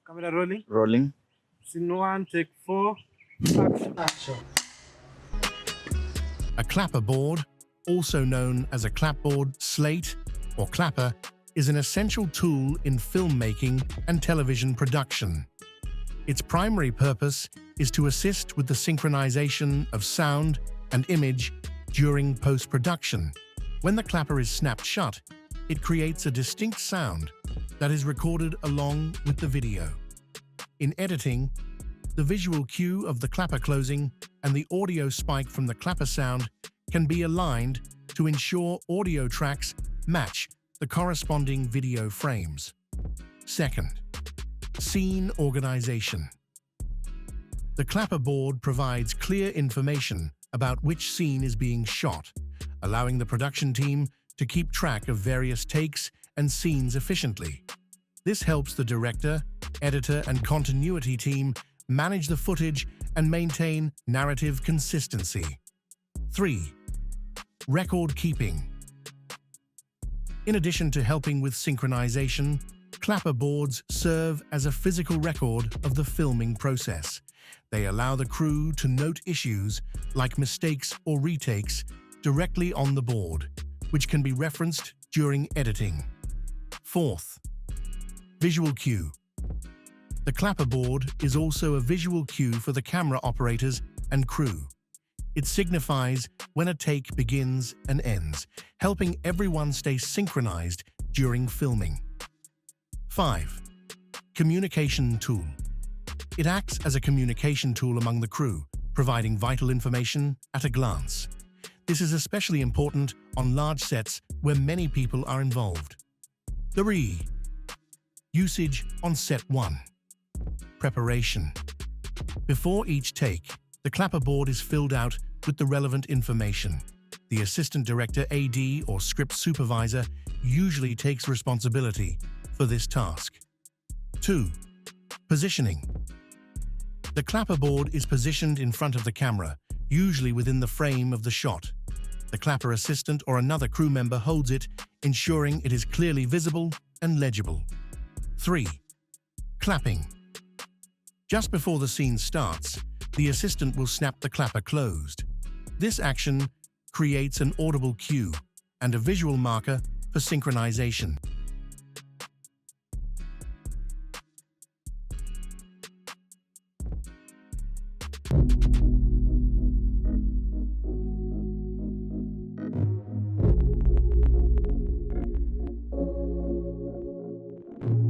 Camera rolling. Rolling. Scene one, take four. Action. Action. A clapperboard, also known as a clapboard, slate, or clapper, is an essential tool in filmmaking and television production. Its primary purpose is to assist with the synchronization of sound and image during post-production. When the clapper is snapped shut, it creates a distinct sound that is recorded along with the video. In editing, the visual cue of the clapper closing and the audio spike from the clapper sound can be aligned to ensure audio tracks match the corresponding video frames. Second, scene organization. The clapperboard provides clear information about which scene is being shot, allowing the production team to keep track of various takes and scenes efficiently. This helps the director, editor, and continuity team manage the footage and maintain narrative consistency. 3. Record keeping. In addition to helping with synchronization, clapperboards serve as a physical record of the filming process. They allow the crew to note issues like mistakes or retakes directly on the board, which can be referenced during editing. Fourth, visual cue. The clapperboard is also a visual cue for the camera operators and crew. It signifies when a take begins and ends, helping everyone stay synchronized during filming. 5. Communication tool. It acts as a communication tool among the crew, providing vital information at a glance. This is especially important on large sets where many people are involved. 3. Usage on set 1. Preparation. Before each take, the clapperboard is filled out with the relevant information. The assistant director, AD, or script supervisor usually takes responsibility for this task. 2. Positioning. The clapperboard is positioned in front of the camera, usually within the frame of the shot. The clapper assistant or another crew member holds it, ensuring it is clearly visible and legible. 3. Clapping. Just before the scene starts, the assistant will snap the clapper closed. This action creates an audible cue and a visual marker for synchronization.